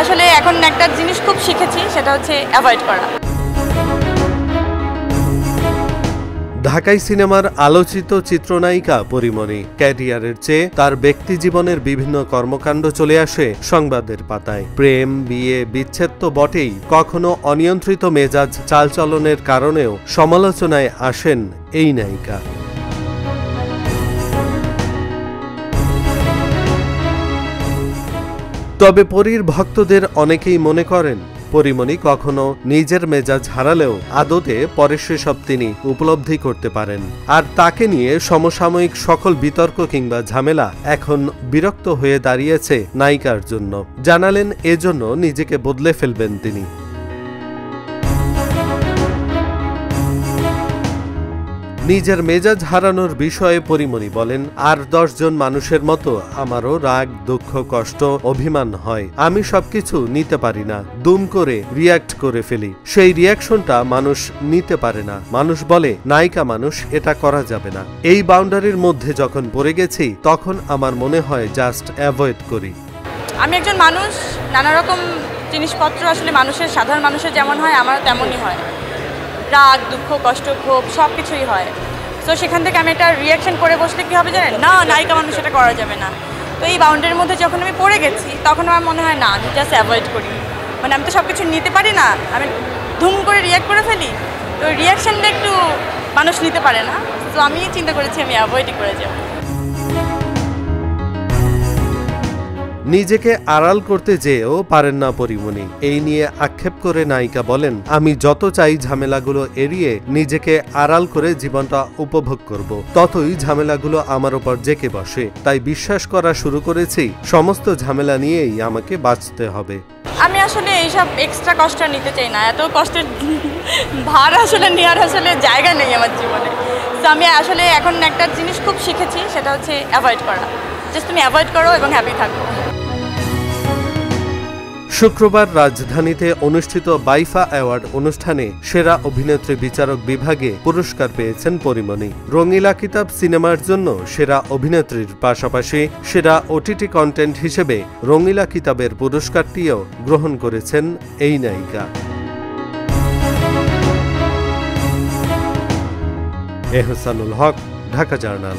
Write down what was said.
আসলে এখন একটা জিনিস খুব শিখেছি, সেটা হচ্ছে অ্যাভয়েড করা। ঢাকাই সিনেমার আলোচিত চিত্রনায়িকা পরিমণি ক্যারিয়ারের চেয়ে তার ব্যক্তি জীবনের বিভিন্ন কর্মকাণ্ড চলে আসে সংবাদের পাতায়। প্রেম, বিয়ে, বিচ্ছেদ তো বটেই, কখনো অনিয়ন্ত্রিত মেজাজ চালচলনের কারণেও সমালোচনায় আসেন এই নায়িকা। তবে পরীর ভক্তদের অনেকেই মনে করেন পরিমণি কখনো নিজের মেজাজ হারালেও আদতে পরে সেসব তিনি উপলব্ধি করতে পারেন, আর তাকে নিয়ে সমসাময়িক সকল বিতর্ক কিংবা ঝামেলা এখন বিরক্ত হয়ে দাঁড়িয়েছে নায়িকার জন্য। জানালেন এজন্য নিজেকে বদলে ফেলবেন তিনি। নিজের মেজাজ হারানোর বিষয়ে পরিমণি বলেন, আর 10 জন মানুষের মতো আমারও রাগ, দুঃখ, কষ্ট, অভিমান হয়। আমি সবকিছু নিতে পারি না, দুম করে রিয়্যাক্ট করে ফেলি। সেই রিয়াকশনটা মানুষ নিতে পারে না। মানুষ বলে নায়িকা মানুষ, এটা করা যাবে না। এই বাউন্ডারির মধ্যে যখন পড়ে গেছি তখন আমার মনে হয় জাস্ট অ্যাভয়েড করি। আমি একজন মানুষ, নানা রকম জিনিসপত্র আসলে মানুষের, সাধারণ মানুষের যেমন হয় আমার তেমনই হয়। রাগ, দুঃখ, কষ্ট, ক্ষোভ সব কিছুই হয়। তো সেখান থেকে আমি একটা রিয়াকশন করে বসলে কী হবে জানেন? না, নায়িকা মানুষ এটা করা যাবে না। তো এই বাউন্ডারির মধ্যে যখন আমি পড়ে গেছি তখন আমার মনে হয় না, আমি জাস্ট অ্যাভয়েড করি। মানে আমি তো সব কিছু নিতে পারি না, আমি ধুম করে রিয়াক্ট করে ফেলি। তো রিয়াকশানটা একটু মানুষ নিতে পারে না। তো আমি চিন্তা করেছি আমি অ্যাভয়েডই করে যাব। নিজেকে আড়াল করতে যেও পারেন না পরিমণি, এই নিয়ে আক্ষেপ করে নায়িকা বলেন, আমি যত চাই ঝামেলাগুলো এড়িয়ে নিজেকে আড়াল করে জীবনটা উপভোগ করব, ততই ঝামেলাগুলো আমার উপর জেঁকে বসে। তাই বিশ্বাস করা শুরু করেছি সমস্ত ঝামেলা নিয়েই আমাকে বাঁচতে হবে। আমি আসলে এইসব এক্সট্রা কষ্ট নিতে চাই না, এত কষ্টের ভার আসলে নেওয়ার আসলে জায়গা নেই আমার জীবনে। তো আমি আসলে এখন একটা জিনিস খুব শিখেছি, সেটা হচ্ছে অ্যাভয়েড করা। জাস্ট তুমি অ্যাভয়েড করো এবং হ্যাপি থাকো। শুক্রবার রাজধানীতে অনুষ্ঠিত বাইফা অ্যাওয়ার্ড অনুষ্ঠানে সেরা অভিনেত্রী বিচারক বিভাগে পুরস্কার পেয়েছেন পরিমণি। রঙিলা কিতাব সিনেমার জন্য সেরা অভিনেত্রীর পাশাপাশি সেরা ওটিটি কন্টেন্ট হিসেবে রঙিলা কিতাবের পুরস্কারটিও গ্রহণ করেছেন এই নায়িকা। এহসানুল হক, ঢাকা জার্নাল।